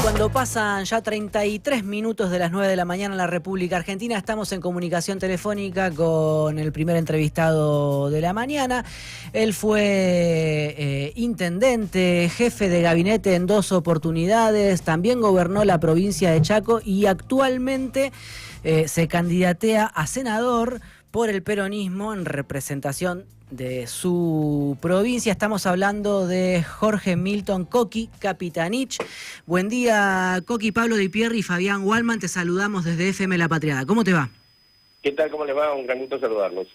Cuando pasan ya 33 minutos de las 9 de la mañana en la República Argentina, estamos en comunicación telefónica con el primer entrevistado de la mañana. Él fue intendente, jefe de gabinete en 2 oportunidades, también gobernó la provincia de Chaco y actualmente se candidatea a senador por el peronismo en representación de su provincia. Estamos hablando de Jorge Milton Coqui Capitanich. Buen día, Coqui. Pablo Di Pierri y Fabián Walman, te saludamos desde FM La Patriada. ¿Cómo te va? ¿Qué tal? ¿Cómo les va? Un gran gusto saludarlos.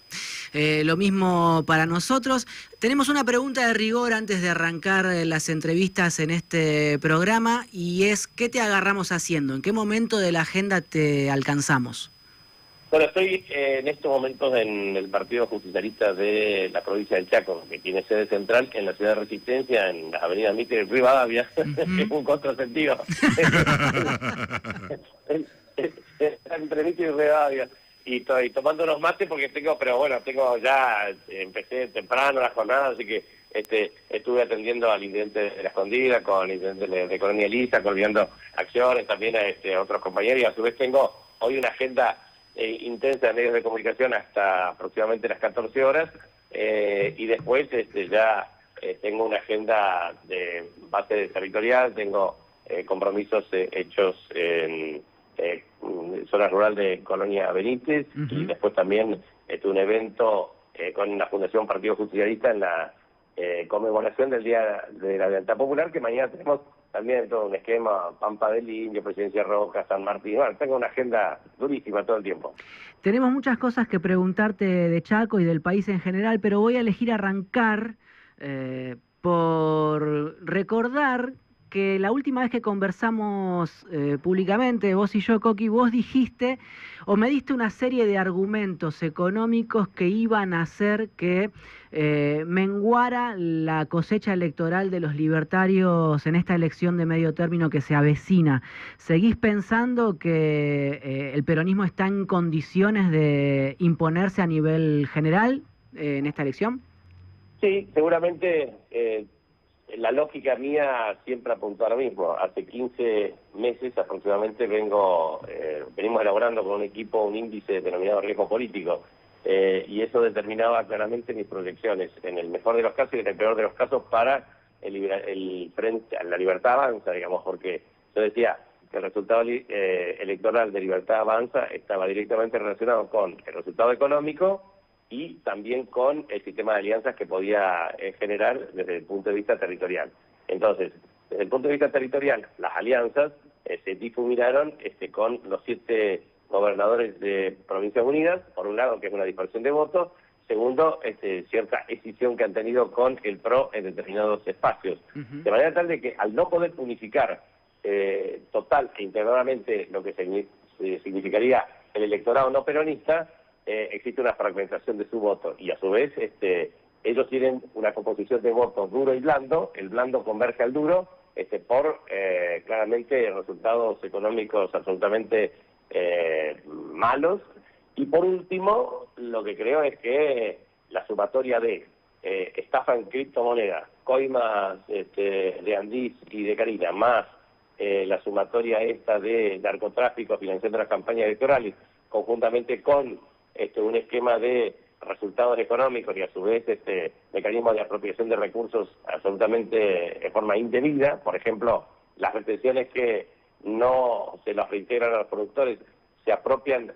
Lo mismo para nosotros. Tenemos una pregunta de rigor antes de arrancar las entrevistas en este programa, y es: ¿qué te agarramos haciendo? ¿En qué momento de la agenda te alcanzamos? Bueno, estoy en estos momentos en el Partido Justicialista de la provincia del Chaco, que tiene sede central en la ciudad de Resistencia, en la avenida Mitre y Rivadavia, que es un contrasentido. Entre Mitre y Rivadavia. Y estoy tomando unos mates porque tengo ya, empecé temprano la jornada, así que estuve atendiendo al intendente de La Escondida, con el intendente de Colonia Elisa, coordinando acciones también a otros compañeros, y a su vez tengo hoy una agenda intensa de medios de comunicación hasta aproximadamente las 14 horas, y después ya tengo una agenda de base territorial, tengo compromisos hechos en zona rural de Colonia Benítez, y después también un evento con la Fundación Partido Justicialista en la conmemoración del Día de la Lealtad Popular, que mañana tenemos también todo un esquema: Pampa del Indio, Presidencia Roja, San Martín. Bueno, tengo una agenda durísima todo el tiempo. Tenemos muchas cosas que preguntarte de Chaco y del país en general, pero voy a elegir arrancar por recordar que la última vez que conversamos públicamente, vos y yo, Coqui, vos dijiste o me diste una serie de argumentos económicos que iban a hacer que menguara la cosecha electoral de los libertarios en esta elección de medio término que se avecina. ¿Seguís pensando que el peronismo está en condiciones de imponerse a nivel general en esta elección? Sí, seguramente. La lógica mía siempre apuntó a lo mismo. Hace 15 meses aproximadamente venimos elaborando con un equipo un índice denominado riesgo político, y eso determinaba claramente mis proyecciones, en el mejor de los casos y en el peor de los casos, para el frente a la Libertad Avanza, digamos, porque yo decía que el resultado electoral de Libertad Avanza estaba directamente relacionado con el resultado económico y también con el sistema de alianzas que podía generar desde el punto de vista territorial. Entonces, desde el punto de vista territorial, las alianzas se difuminaron con los 7 gobernadores de Provincias Unidas, por un lado, que es una dispersión de votos; segundo, cierta escisión que han tenido con el PRO en determinados espacios. De manera tal de que, al no poder unificar total e íntegramente lo que significaría el electorado no peronista, existe una fragmentación de su voto, y a su vez ellos tienen una composición de votos duro y blando. El blando converge al duro por claramente resultados económicos absolutamente malos. Y por último, lo que creo es que la sumatoria de estafa en criptomonedas, coimas de Andís y de Carina, más la sumatoria esta de narcotráfico financiando las campañas electorales, conjuntamente con un esquema de resultados económicos y a su vez mecanismos de apropiación de recursos absolutamente de forma indebida. Por ejemplo, las retenciones que no se las reintegran a los productores, se apropian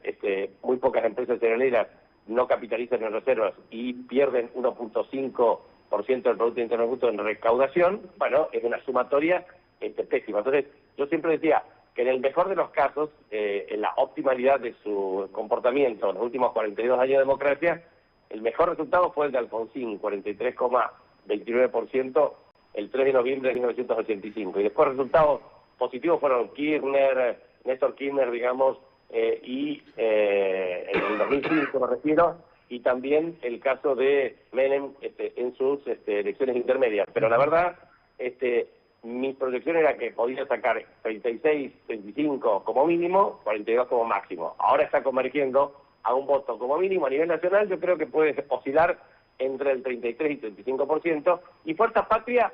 muy pocas empresas cerealeras, no capitalizan en reservas y pierden 1.5% del Producto Interno Bruto en recaudación. Bueno, es una sumatoria pésima. Entonces, yo siempre decía que en el mejor de los casos, en la optimalidad de su comportamiento en los últimos 42 años de democracia, el mejor resultado fue el de Alfonsín, 43,29%, el 3 de noviembre de 1985. Y después resultados positivos fueron Néstor Kirchner, digamos, y en el 2005 me refiero, y también el caso de Menem en sus elecciones intermedias. Pero la verdad, mi proyección era que podía sacar 36, 35 como mínimo, 42 como máximo. Ahora está convergiendo a un voto como mínimo a nivel nacional. Yo creo que puede oscilar entre el 33 y 35%. Y Fuerza Patria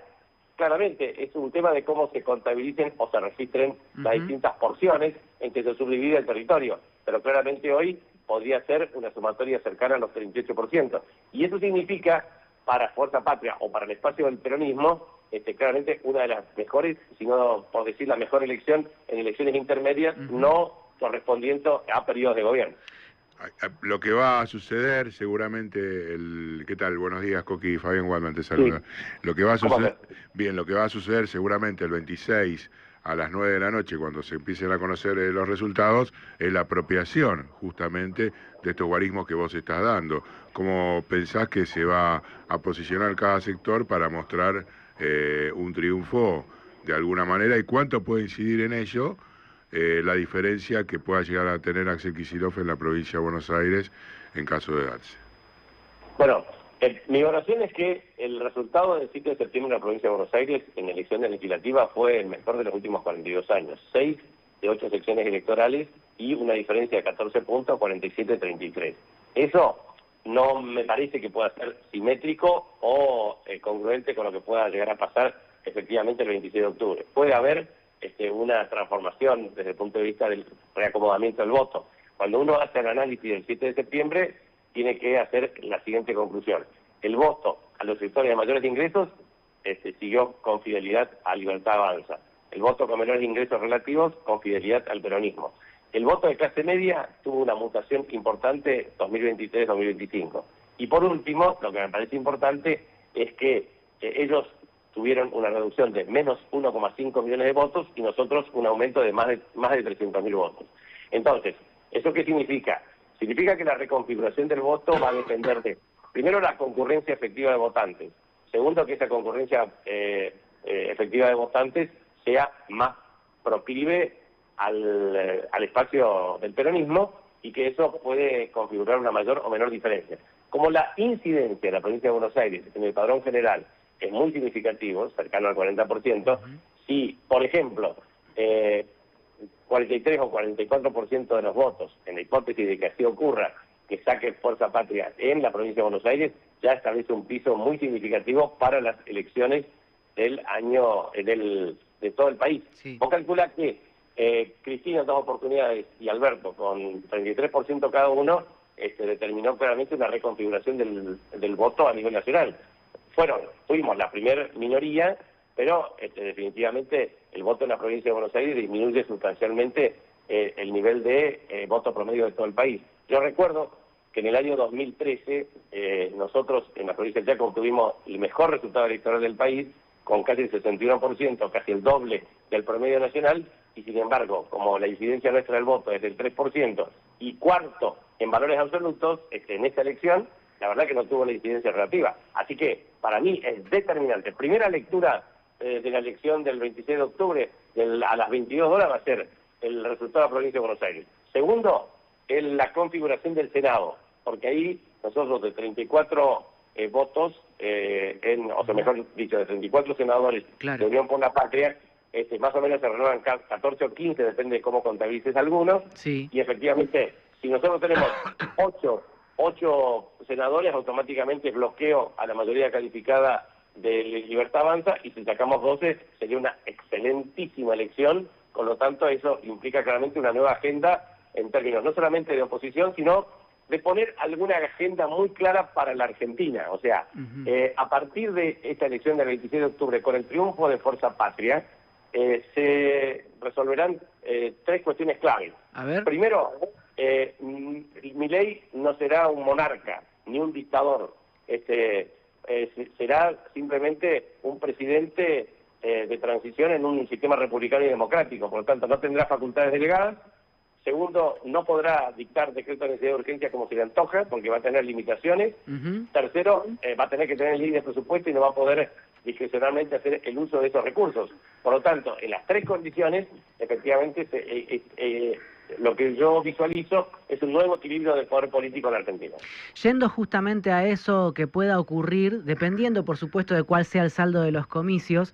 claramente es un tema de cómo se contabilicen o se registren las distintas porciones en que se subdivide el territorio, pero claramente hoy podría ser una sumatoria cercana a los 38%. Y eso significa, para Fuerza Patria o para el espacio del peronismo, claramente una de las mejores, si no por decir la mejor elección en elecciones intermedias, no correspondiendo a periodos de gobierno. Lo que va a suceder seguramente, ¿qué tal? Buenos días, Coqui, Fabián Waldman te saluda. Sí. Lo que va a suceder, bien, lo que va a suceder seguramente el 26 a las 9 de la noche, cuando se empiecen a conocer los resultados, es la apropiación justamente de estos guarismos que vos estás dando. ¿Cómo pensás que se va a posicionar cada sector para mostrar un triunfo de alguna manera, y cuánto puede incidir en ello la diferencia que pueda llegar a tener Axel Kicillof en la provincia de Buenos Aires en caso de darse? Bueno, mi oración es que el resultado del 7 de septiembre en la provincia de Buenos Aires en elecciones legislativas fue el mejor de los últimos 42 años. 6 de 8 secciones electorales y una diferencia de 14 puntos, 47-33. Eso no me parece que pueda ser simétrico o congruente con lo que pueda llegar a pasar efectivamente el 26 de octubre. Puede haber una transformación desde el punto de vista del reacomodamiento del voto. Cuando uno hace el análisis del 7 de septiembre, tiene que hacer la siguiente conclusión. El voto a los sectores de mayores ingresos siguió con fidelidad a Libertad Avanza. El voto con menores ingresos relativos con fidelidad al peronismo. El voto de clase media tuvo una mutación importante 2023-2025. Y por último, lo que me parece importante es que ellos tuvieron una reducción de menos 1,5 millones de votos y nosotros un aumento de más de 300.000 votos. Entonces, ¿eso qué significa? Significa que la reconfiguración del voto va a depender de, primero, la concurrencia efectiva de votantes. Segundo, que esa concurrencia efectiva de votantes sea más proclive al espacio del peronismo y que eso puede configurar una mayor o menor diferencia. Como la incidencia de la provincia de Buenos Aires en el padrón general es muy significativo, cercano al 40%, si, por ejemplo, 43 o 44% de los votos, en la hipótesis de que así ocurra, que saque Fuerza Patria en la provincia de Buenos Aires, ya establece un piso muy significativo para las elecciones del año, de todo el país. Sí. Vos calculás que Cristina en 2 oportunidades y Alberto con 33% cada uno, determinó claramente una reconfiguración del voto a nivel nacional. Fuimos la primer minoría, pero definitivamente el voto en la provincia de Buenos Aires disminuye sustancialmente el nivel de voto promedio de todo el país. Yo recuerdo que en el año 2013 nosotros en la provincia de Chaco obtuvimos el mejor resultado electoral del país, con casi el 61%, casi el doble del promedio nacional, y sin embargo, como la incidencia nuestra del voto es del 3%, y cuarto en valores absolutos, en esta elección, la verdad que no tuvo la incidencia relativa. Así que, para mí, es determinante. Primera lectura de la elección del 26 de octubre, a las 22 horas, va a ser el resultado de la provincia de Buenos Aires. Segundo, la configuración del Senado, porque ahí nosotros de 34 votos, o sea, mejor dicho, de 34 senadores de Unión por la Patria, más o menos se renuevan 14 o 15, depende de cómo contabilices algunos, sí. Y efectivamente, si nosotros tenemos 8 senadores, automáticamente bloqueo a la mayoría calificada de Libertad Avanza, y si sacamos 12 sería una excelentísima elección. Con lo tanto, eso implica claramente una nueva agenda en términos no solamente de oposición, sino de poner alguna agenda muy clara para la Argentina. O sea, a partir de esta elección del 26 de octubre, con el triunfo de Fuerza Patria, se resolverán 3 cuestiones claves. A ver. Primero, Milei no será un monarca ni un dictador, será simplemente un presidente de transición en un sistema republicano y democrático, por lo tanto no tendrá facultades delegadas. Segundo, no podrá dictar decretos de necesidad de urgencia como se le antoja, porque va a tener limitaciones. Tercero, va a tener que tener ley de presupuesto y no va a poder discrecionalmente hacer el uso de esos recursos. Por lo tanto, en las 3 condiciones, efectivamente, lo que yo visualizo es un nuevo equilibrio del poder político en la Argentina. Yendo justamente a eso que pueda ocurrir, dependiendo, por supuesto, de cuál sea el saldo de los comicios,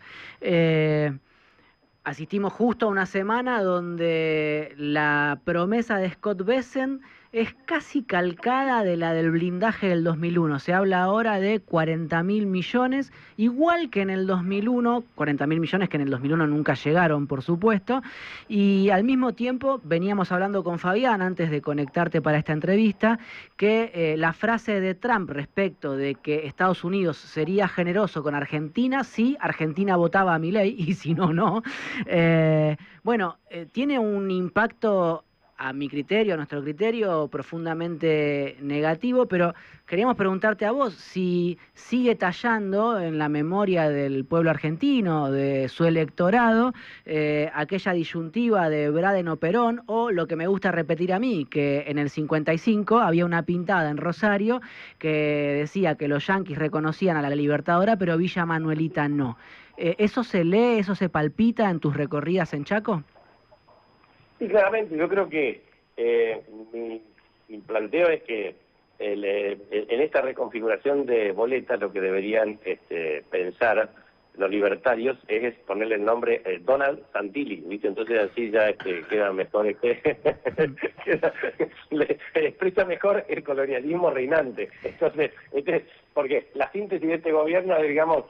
asistimos justo a una semana donde la promesa de Scott Bessent es casi calcada de la del blindaje del 2001. Se habla ahora de 40.000 millones, igual que en el 2001, 40.000 millones que en el 2001 nunca llegaron, por supuesto, y al mismo tiempo veníamos hablando con Fabián antes de conectarte para esta entrevista, que la frase de Trump respecto de que Estados Unidos sería generoso con Argentina si Argentina votaba a Milei y si no, no. Tiene un impacto, a mi criterio, a nuestro criterio, profundamente negativo, pero queríamos preguntarte a vos si sigue tallando en la memoria del pueblo argentino, de su electorado, aquella disyuntiva de Braden o Perón, o lo que me gusta repetir a mí, que en el 55 había una pintada en Rosario que decía que los yanquis reconocían a la Libertadora, pero Villa Manuelita no. ¿Eso se lee, eso se palpita en tus recorridas en Chaco? Sí, claramente. Yo creo que mi planteo es que en esta reconfiguración de boletas lo que deberían pensar los libertarios es ponerle el nombre Donald Santilli, ¿viste? Entonces así ya queda mejor, expresa mejor el colonialismo reinante. Entonces, porque la síntesis de este gobierno es, digamos,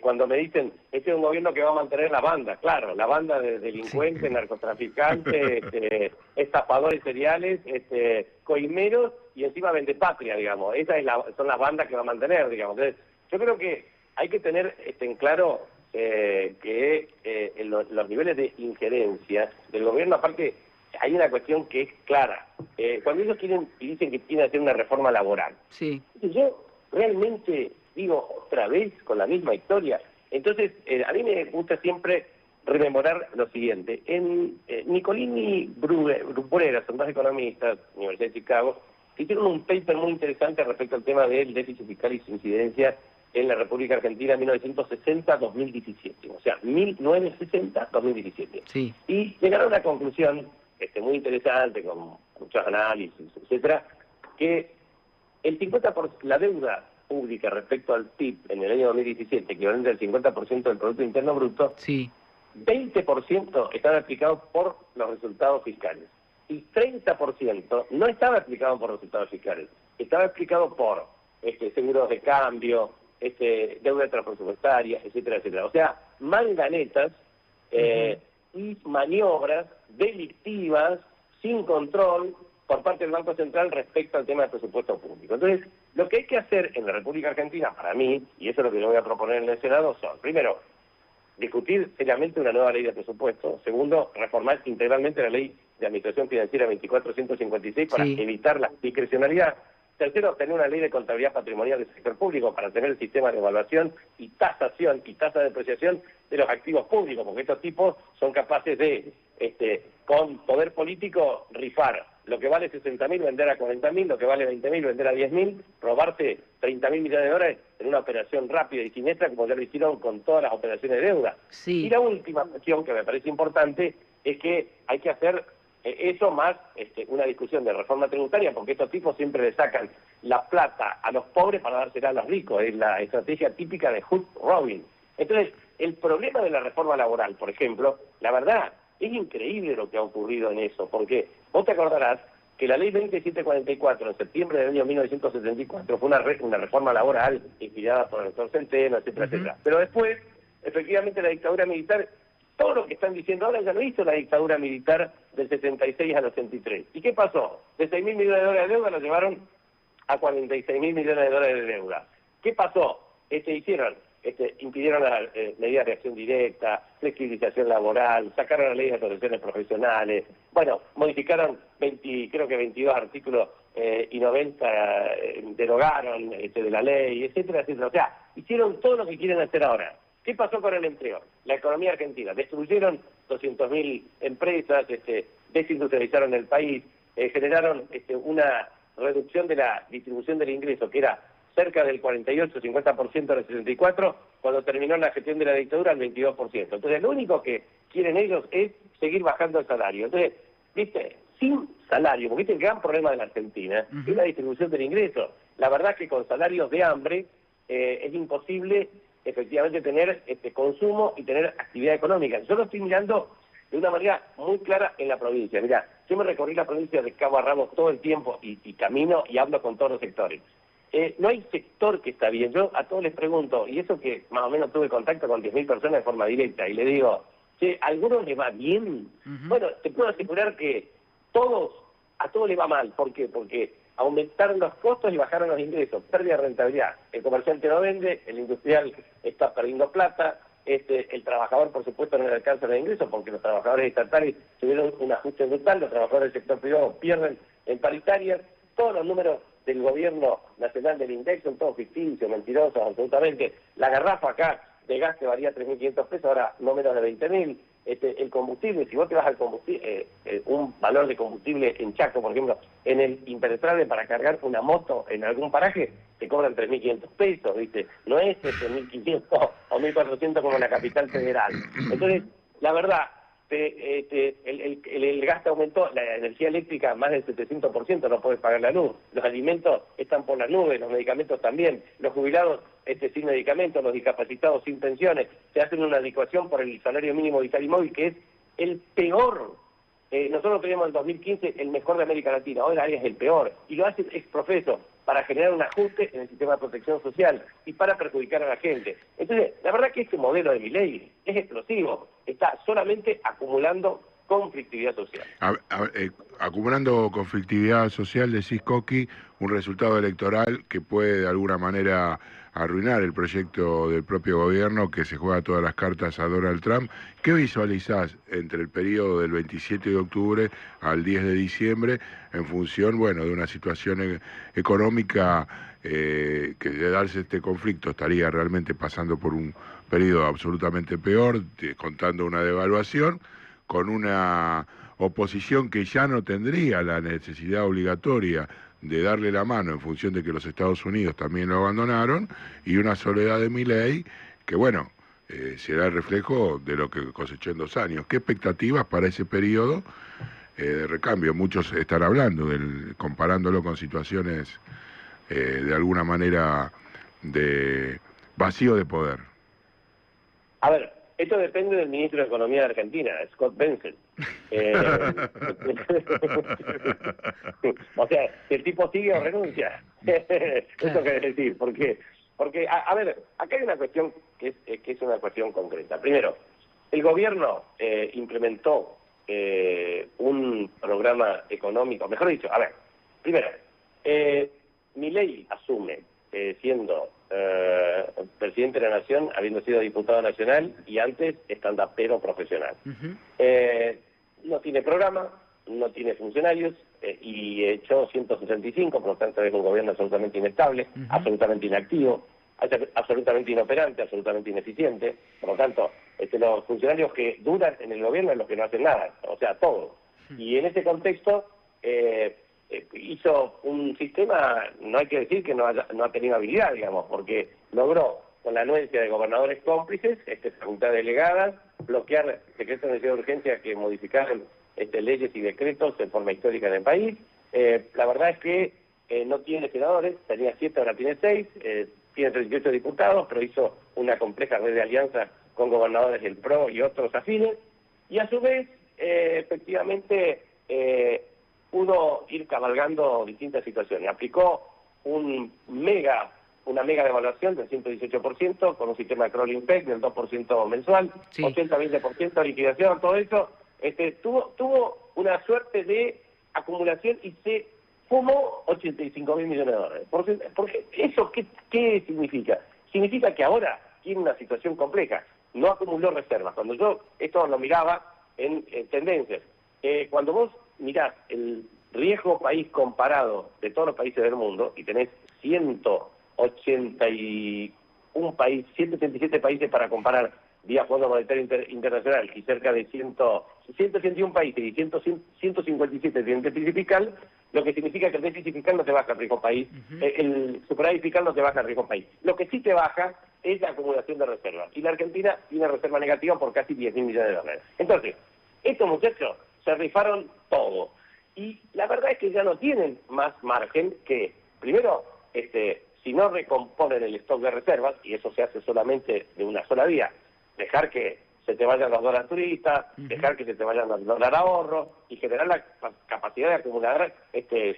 cuando me dicen, este es un gobierno que va a mantener la banda, claro, la banda de delincuentes, narcotraficantes, estafadores seriales, coimeros y encima vendepatria, digamos. Esas son las bandas que va a mantener, digamos. Entonces, yo creo que hay que tener en claro que los niveles de injerencia del gobierno, aparte, hay una cuestión que es clara. Cuando ellos quieren y dicen que quieren hacer una reforma laboral, sí. Yo realmente digo otra vez con la misma historia. Entonces, a mí me gusta siempre rememorar lo siguiente. Nicolini Brunera, son dos economistas, Universidad de Chicago, hicieron un paper muy interesante respecto al tema del déficit fiscal y su incidencia en la República Argentina en 1960-2017. O sea, 1960-2017. Sí. Y llegaron a una conclusión muy interesante, con muchos análisis, etcétera, que el 50%, la deuda pública respecto al PIB en el año 2017, equivalente al 50% del Producto Interno Bruto, sí. 20% estaba explicado por los resultados fiscales y 30% no estaba explicado por resultados fiscales, estaba explicado por seguros de cambio, deuda transpresupuestaria, etcétera, etcétera. O sea, manganetas y maniobras delictivas sin control por parte del Banco Central respecto al tema del presupuesto público. Entonces, lo que hay que hacer en la República Argentina, para mí, y eso es lo que yo voy a proponer en el Senado, son, primero, discutir seriamente una nueva ley de presupuesto. Segundo, reformar integralmente la ley de administración financiera 24.156 para evitar la discrecionalidad. Tercero, tener una ley de contabilidad patrimonial del sector público para tener el sistema de evaluación y tasación y tasa de depreciación de los activos públicos, porque estos tipos son capaces de, con poder político, rifar lo que vale 60.000, vender a 40.000, lo que vale 20.000, vender a 10.000, robarse 30.000 millones de dólares en una operación rápida y siniestra, como ya lo hicieron con todas las operaciones de deuda. Sí. Y la última cuestión que me parece importante es que hay que hacer eso más una discusión de reforma tributaria, porque estos tipos siempre le sacan la plata a los pobres para dársela a los ricos. Es la estrategia típica de Hood Robin. Entonces, el problema de la reforma laboral, por ejemplo, la verdad, es increíble lo que ha ocurrido en eso, porque vos te acordarás que la ley 2744 en septiembre del año 1974 fue una reforma laboral inspirada por el doctor Centeno, etcétera, etcétera. Pero después, efectivamente, la dictadura militar, todo lo que están diciendo ahora ya lo hizo la dictadura militar del 76 al 83. ¿Y qué pasó? De 6.000 millones de dólares de deuda lo llevaron a 46.000 millones de dólares de deuda. ¿Qué pasó? Impidieron las medidas de acción directa, flexibilización laboral, sacaron la ley de asociaciones profesionales, bueno, modificaron creo que 22 artículos y 90 derogaron de la ley, etcétera, etcétera. O sea, hicieron todo lo que quieren hacer ahora. ¿Qué pasó con el empleo? La economía argentina. Destruyeron 200.000 empresas, desindustrializaron el país, generaron una reducción de la distribución del ingreso, que era cerca del 48-50% del 64, cuando terminó la gestión de la dictadura, el 22%. Entonces, lo único que quieren ellos es seguir bajando el salario. Entonces, viste, sin salario, porque este es el gran problema de la Argentina, es la distribución del ingreso. La verdad es que con salarios de hambre es imposible efectivamente tener consumo y tener actividad económica. Yo lo estoy mirando de una manera muy clara en la provincia. Mirá, yo me recorrí la provincia de Cabo a Ramos todo el tiempo y camino y hablo con todos los sectores. No hay sector que está bien. Yo a todos les pregunto, y eso que más o menos tuve contacto con 10.000 personas de forma directa, y le digo, che, ¿a algunos les va bien? Bueno, te puedo asegurar que a todos les va mal. ¿Por qué? Porque aumentaron los costos y bajaron los ingresos, pérdida de rentabilidad. El comerciante no vende, el industrial está perdiendo plata, el trabajador, por supuesto, no le alcanza los ingresos porque los trabajadores estatales tuvieron un ajuste brutal, los trabajadores del sector privado pierden en paritarias, todos los números del gobierno nacional del INDEC son todos ficticios, mentirosos, absolutamente. La garrafa acá de gas que valía 3.500 pesos, ahora no menos de 20.000. El combustible, si vos te vas al combustible, un valor de combustible en Chaco, por ejemplo, en el impenetrable para cargar una moto en algún paraje, te cobran 3.500 pesos, ¿viste? No es 1.500 o 1.400 como en la capital federal. Entonces, la verdad, el gasto aumentó, la energía eléctrica más del 700%, no puedes pagar la luz, los alimentos están por las nubes, los medicamentos también, los jubilados sin medicamentos, los discapacitados sin pensiones, se hacen una adecuación por el salario mínimo vital y móvil, que es el peor. Nosotros teníamos en el 2015 el mejor de América Latina, ahora es el peor, y lo hace exprofeso para generar un ajuste en el sistema de protección social y para perjudicar a la gente. Entonces, la verdad que este modelo de Milei es explosivo, está solamente acumulando conflictividad social. Acumulando conflictividad social, decís, Coqui, un resultado electoral que puede de alguna manera arruinar el proyecto del propio gobierno que se juega todas las cartas a Donald Trump. ¿Qué visualizás entre el periodo del 27 de octubre al 10 de diciembre en función, bueno, de una situación económica que de darse este conflicto estaría realmente pasando por un periodo absolutamente peor, contando una devaluación, con una oposición que ya no tendría la necesidad obligatoria de darle la mano en función de que los Estados Unidos también lo abandonaron, y una soledad de Milei que, bueno, será el reflejo de lo que cosechó en 2 años. ¿Qué expectativas para ese periodo de recambio? Muchos están hablando, comparándolo con situaciones de alguna manera de vacío de poder. A ver, esto depende del ministro de Economía de Argentina, Scott Bensel. O sea, si el tipo sigue o renuncia. Eso quiere decir, ¿por qué? Porque, a ver, acá hay una cuestión que es una cuestión concreta. Primero, el gobierno implementó un programa económico, mejor dicho, a ver, primero, Milei asume siendo presidente de la Nación, habiendo sido diputado nacional y antes stand-upero profesional. No tiene programa, no tiene funcionarios y echó 165, por lo tanto es un gobierno absolutamente inestable, absolutamente inactivo, absolutamente inoperante, absolutamente ineficiente. Por lo tanto, los funcionarios que duran en el gobierno son los que no hacen nada, o sea, todos. Y en ese contexto hizo un sistema, no hay que decir que no ha tenido habilidad, digamos, porque logró, con la anuencia de gobernadores cómplices, facultades delegadas, bloquear decretos de necesidad de urgencia que modificaron leyes y decretos en forma histórica en el país. La verdad es que no tiene senadores, tenía 7, ahora tiene 6, tiene 38 diputados, pero hizo una compleja red de alianza con gobernadores del PRO y otros afines, y a su vez, efectivamente, pudo ir cabalgando distintas situaciones. Aplicó una mega devaluación del 118%, con un sistema de crawling peg del 2% mensual, sí. 80-20% de liquidación, todo eso. Tuvo una suerte de acumulación y se fumó 85.000 millones de dólares. Porque ¿eso qué significa? Significa que ahora tiene una situación compleja. No acumuló reservas. Cuando yo esto lo miraba en tendencias, cuando vos mirás el riesgo país comparado de todos los países del mundo, y tenés 187 países para comparar vía Fondo Monetario Internacional y cerca de 181 países y 157 de déficit fiscal, lo que significa que el déficit fiscal no te baja el riesgo país, el superávit fiscal no te baja el riesgo país. Lo que sí te baja es la acumulación de reservas. Y la Argentina tiene reserva negativa por casi 10.000 millones de dólares. Entonces, estos muchachos se rifaron todo. Y la verdad es que ya no tienen más margen que, primero, si no recomponen el stock de reservas, y eso se hace solamente de una sola vía, dejar que se te vayan los dólares turistas, dejar que se te vayan los dólares ahorro y generar la capacidad de acumular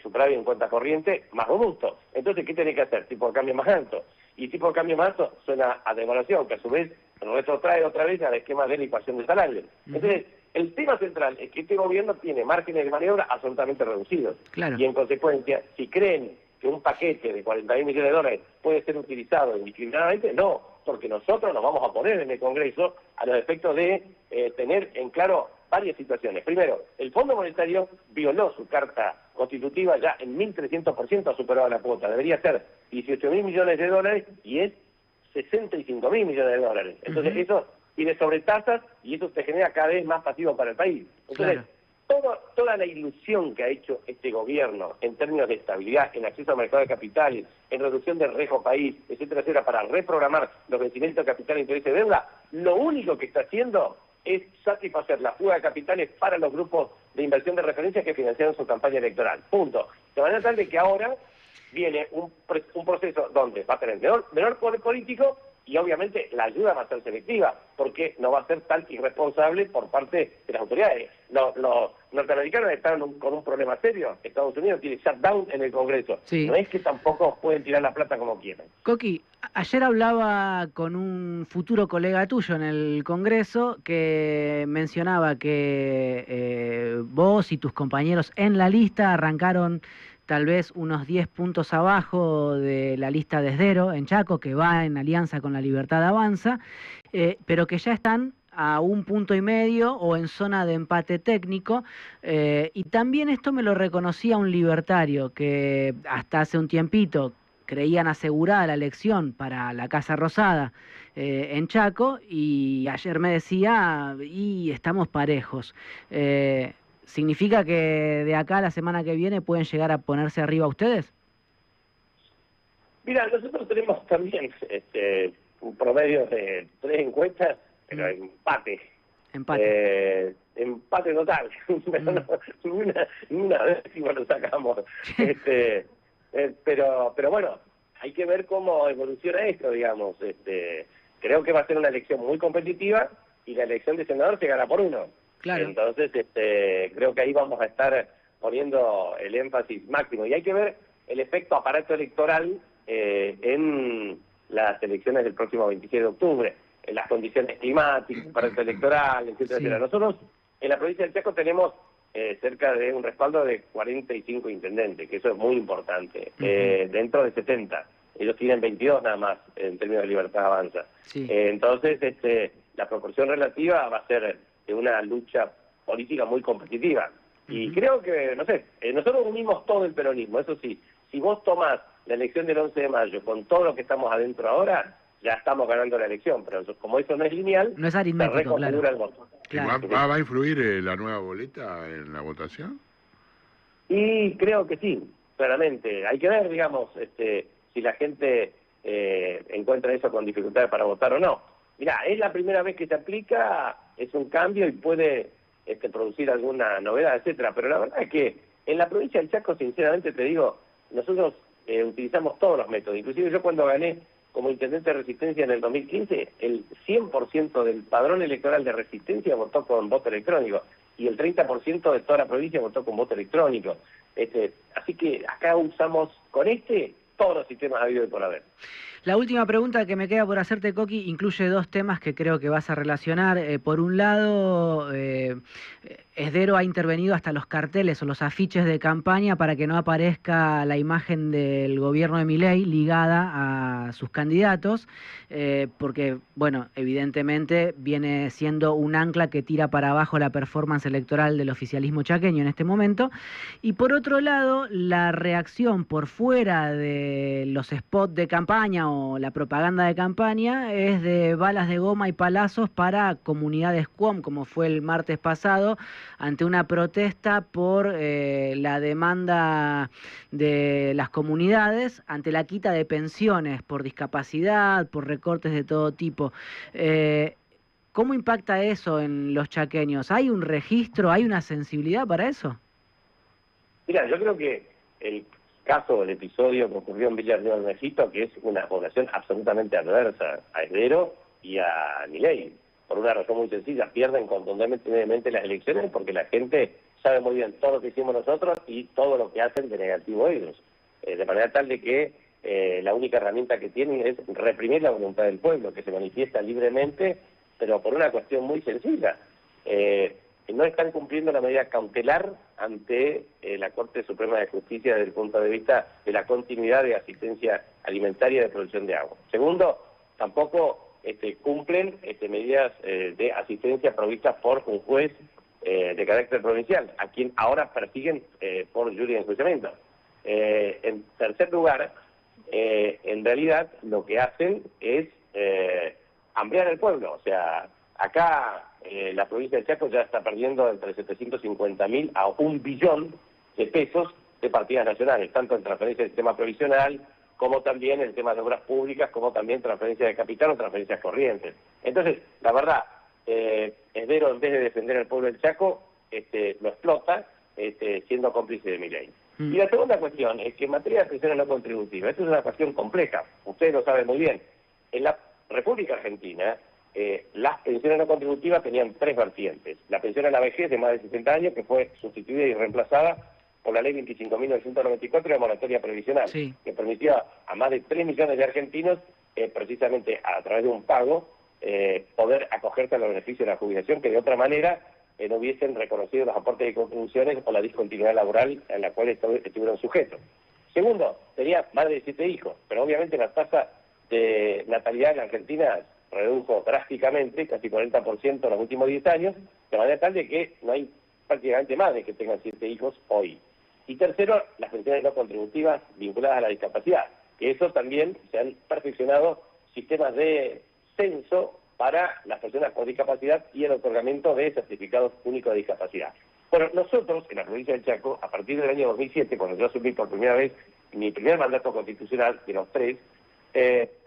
superávit en cuenta corriente más robusto. Entonces, ¿qué tenés que hacer? Tipo de cambio más alto. Y tipo de cambio más alto suena a devaluación, que a su vez retrotrae otra vez al esquema de licuación de salario. Entonces, el tema central es que este gobierno tiene márgenes de maniobra absolutamente reducidos. Claro. Y en consecuencia, si creen que un paquete de 40.000 millones de dólares puede ser utilizado indiscriminadamente, no, porque nosotros nos vamos a poner en el Congreso a los efectos de tener en claro varias situaciones. Primero, el Fondo Monetario violó su carta constitutiva, ya en 1.300% ha superado la cuota, debería ser 18.000 millones de dólares y es 65.000 millones de dólares. Entonces eso tiene sobretasas y eso te genera cada vez más pasivo para el país. Entonces, toda la ilusión que ha hecho este gobierno en términos de estabilidad, en acceso al mercado de capitales, en reducción del riesgo país, etcétera, etcétera, para reprogramar los vencimientos de capital, interés y deuda, lo único que está haciendo es satisfacer la fuga de capitales para los grupos de inversión de referencia que financiaron su campaña electoral. Punto. De manera tal de que ahora viene un proceso donde va a tener menor poder político y obviamente la ayuda va a ser selectiva, porque no va a ser tan irresponsable por parte de las autoridades. Los norteamericanos están con un problema serio. Estados Unidos tiene shutdown en el Congreso. Sí. No es que tampoco pueden tirar la plata como quieran. Coqui, ayer hablaba con un futuro colega tuyo en el Congreso que mencionaba que vos y tus compañeros en la lista arrancaron tal vez unos 10 puntos abajo de la lista de Esdero en Chaco, que va en alianza con La Libertad Avanza, pero que ya están a 1,5 puntos o en zona de empate técnico, y también esto me lo reconocía un libertario que hasta hace un tiempito creían asegurada la elección para la Casa Rosada en Chaco, y ayer me decía, y estamos parejos. ¿Significa que de acá a la semana que viene pueden llegar a ponerse arriba ustedes? Mira, nosotros tenemos también un promedio de 3 encuestas, pero empate. Empate total. una décima lo sacamos. Pero bueno, hay que ver cómo evoluciona esto, digamos. Creo que va a ser una elección muy competitiva y la elección de senador se gana por uno. Claro. Entonces, creo que ahí vamos a estar poniendo el énfasis máximo. Y hay que ver el efecto aparato electoral en las elecciones del próximo 26 de octubre, en las condiciones climáticas, aparato electoral, etcétera, etcétera. Nosotros, en la provincia del Chaco, tenemos cerca de un respaldo de 45 intendentes, que eso es muy importante, dentro de 70. Ellos tienen 22 nada más, en términos de Libertad Avanza. Sí. Entonces, la proporción relativa va a ser de una lucha política muy competitiva. Y creo que, no sé, nosotros unimos todo el peronismo, eso sí. Si vos tomás la elección del 11 de mayo con todo lo que estamos adentro ahora, ya estamos ganando la elección, pero como eso no es lineal, no es aritmético, se reconfigura el voto. Claro. ¿Va a influir la nueva boleta en la votación? Y creo que sí, claramente. Hay que ver, digamos, si la gente encuentra eso con dificultades para votar o no. Mirá, es la primera vez que se aplica, es un cambio y puede producir alguna novedad, etcétera. Pero la verdad es que en la provincia del Chaco, sinceramente te digo, nosotros utilizamos todos los métodos. Inclusive yo cuando gané como intendente de Resistencia en el 2015, el 100% del padrón electoral de Resistencia votó con voto electrónico y el 30% de toda la provincia votó con voto electrónico. Así que acá usamos con todos los sistemas habidos y por haber. La última pregunta que me queda por hacerte, Coqui, incluye 2 temas que creo que vas a relacionar. Por un lado, Esdero ha intervenido hasta los carteles o los afiches de campaña para que no aparezca la imagen del gobierno de Milei ligada a sus candidatos, porque, bueno, evidentemente viene siendo un ancla que tira para abajo la performance electoral del oficialismo chaqueño en este momento. Y por otro lado, la reacción por fuera de los spots de campaña o la propaganda de campaña es de balas de goma y palazos para comunidades QOM, como fue el martes pasado, ante una protesta por la demanda de las comunidades ante la quita de pensiones por discapacidad, por recortes de todo tipo. ¿Cómo impacta eso en los chaqueños? ¿Hay un registro, hay una sensibilidad para eso? Mira, yo creo que el caso, el episodio que ocurrió en Villa Río, que es una población absolutamente adversa a Esdero y a Milei. por una razón muy sencilla, pierden contundentemente las elecciones porque la gente sabe muy bien todo lo que hicimos nosotros y todo lo que hacen de negativo ellos. De manera tal de que la única herramienta que tienen es reprimir la voluntad del pueblo, que se manifiesta libremente, pero por una cuestión muy sencilla. No están cumpliendo la medida cautelar ante la Corte Suprema de Justicia desde el punto de vista de la continuidad de asistencia alimentaria y de producción de agua. Segundo, tampoco cumplen medidas de asistencia provistas por un juez de carácter provincial, a quien ahora persiguen por jury de enjuiciamiento. En tercer lugar, en realidad lo que hacen es hambriar al pueblo. O sea, acá la provincia de Chaco ya está perdiendo entre 750.000 a 1 billón de pesos de partidas nacionales, tanto en transferencia del sistema provisional, como también en temas de obras públicas, como también transferencia de capital o transferencias corrientes. Entonces, la verdad, Esdero, en vez de defender al pueblo del Chaco, lo explota, siendo cómplice de Milei. Y la segunda cuestión es que en materia de pensiones no contributivas, esto es una cuestión compleja, ustedes lo saben muy bien. En la República Argentina, las pensiones no contributivas tenían 3 vertientes. La pensión a la vejez de más de 60 años, que fue sustituida y reemplazada por la ley 25.994 de moratoria previsional, sí, que permitía a más de 3 millones de argentinos, precisamente a través de un pago, poder acogerse a los beneficios de la jubilación, que de otra manera no hubiesen reconocido los aportes y contribuciones o la discontinuidad laboral en la cual estuvieron sujetos. Segundo, tenía más de 7 hijos, pero obviamente la tasa de natalidad en la Argentina redujo drásticamente, casi 40% en los últimos 10 años, de manera tal de que no hay prácticamente más de que tengan 7 hijos hoy. Y tercero, las pensiones no contributivas vinculadas a la discapacidad, que eso también se han perfeccionado sistemas de censo para las personas con discapacidad y el otorgamiento de certificados únicos de discapacidad. Bueno, nosotros, en la provincia del Chaco, a partir del año 2007, cuando yo asumí por primera vez mi primer mandato constitucional de los 3,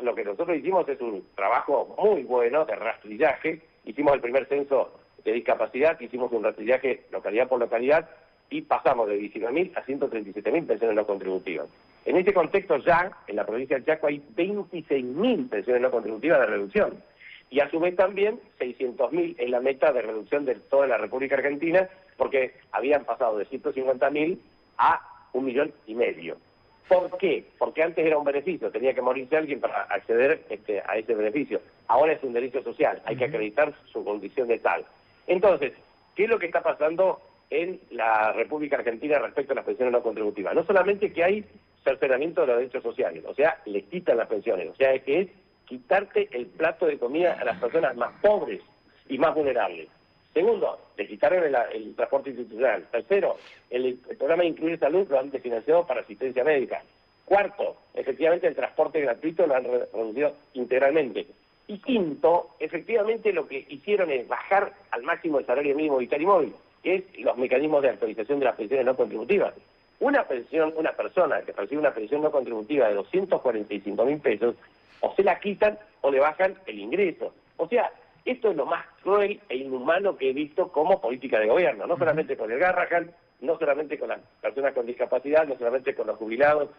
lo que nosotros hicimos es un trabajo muy bueno de rastrillaje. Hicimos el primer censo de discapacidad, hicimos un rastrillaje localidad por localidad y pasamos de 19.000 a 137.000 pensiones no contributivas. En este contexto ya, en la provincia del Chaco, hay 26.000 pensiones no contributivas de reducción. Y a su vez también 600.000 es la meta de reducción de toda la República Argentina, porque habían pasado de 150.000 a 1,5 millones. ¿Por qué? Porque antes era un beneficio, tenía que morirse alguien para acceder a ese beneficio. Ahora es un derecho social, hay que acreditar su condición de tal. Entonces, ¿qué es lo que está pasando en la República Argentina respecto a las pensiones no contributivas? No solamente que hay cercenamiento de los derechos sociales, o sea, le quitan las pensiones, o sea, es que es quitarte el plato de comida a las personas más pobres y más vulnerables. Segundo, le quitaron el transporte institucional. Tercero, el programa de Incluir Salud lo han desfinanciado para asistencia médica. Cuarto, efectivamente el transporte gratuito lo han reducido integralmente. Y quinto, efectivamente lo que hicieron es bajar al máximo el salario mínimo vital y móvil, que es los mecanismos de actualización de las pensiones no contributivas. Una persona que recibe una pensión no contributiva de 245.000 pesos, o se la quitan o le bajan el ingreso. O sea, esto es lo más cruel e inhumano que he visto como política de gobierno, no solamente con el Garrahan, no solamente con las personas con discapacidad, no solamente con los jubilados,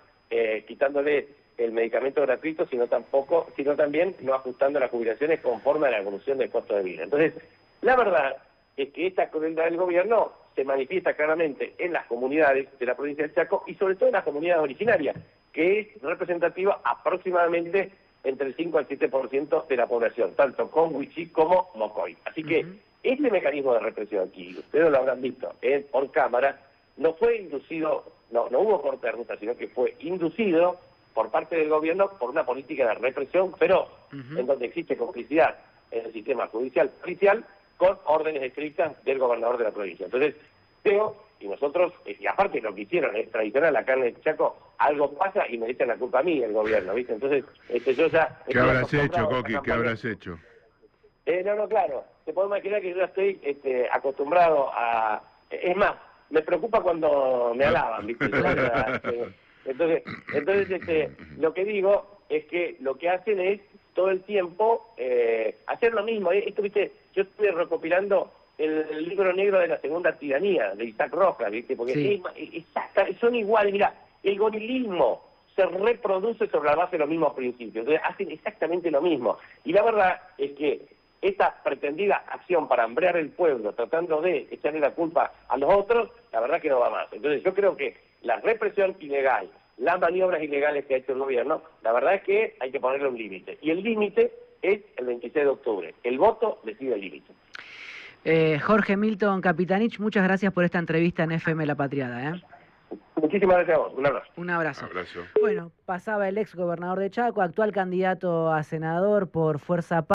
quitándole el medicamento gratuito, sino también no ajustando las jubilaciones conforme a la evolución del costo de vida. Entonces, la verdad es que esta crueldad del gobierno se manifiesta claramente en las comunidades de la provincia del Chaco y sobre todo en las comunidades originarias, que es representativa aproximadamente entre el 5 al 7% de la población, tanto con Huichí como Mocoy. Así que este mecanismo de represión, aquí ustedes lo habrán visto por cámara, no fue inducido, no hubo corte de ruta, sino que fue inducido por parte del gobierno por una política de represión, pero en donde existe complicidad en el sistema judicial policial con órdenes estrictas del gobernador de la provincia. Entonces, y nosotros, y aparte lo que hicieron es tradicional acá en el Chaco, algo pasa y me echan la culpa a mí, el gobierno, ¿viste? Entonces, yo ya... ¿Qué habrás hecho, Coqui? ¿Qué habrás hecho? Claro, te puedo imaginar que yo ya estoy acostumbrado a... Es más, me preocupa cuando me alaban, ¿viste? Entonces, lo que digo es que lo que hacen es todo el tiempo hacer lo mismo. Esto, ¿viste? Yo estoy recopilando el libro negro de la segunda tiranía, de Isaac Rojas, ¿viste? Porque sí, son iguales. Mira, el gorilismo se reproduce sobre la base de los mismos principios. Entonces, hacen exactamente lo mismo. Y la verdad es que esta pretendida acción para hambrear el pueblo, tratando de echarle la culpa a los otros, la verdad que no va más. Entonces yo creo que la represión ilegal, las maniobras ilegales que ha hecho el gobierno, la verdad es que hay que ponerle un límite. Y el límite es el 26 de octubre. El voto decide el límite. Jorge Milton Capitanich, muchas gracias por esta entrevista en FM La Patriada. Muchísimas gracias a vos. Un abrazo. Un abrazo. Un abrazo. Bueno, pasaba el ex gobernador de Chaco, actual candidato a senador por Fuerza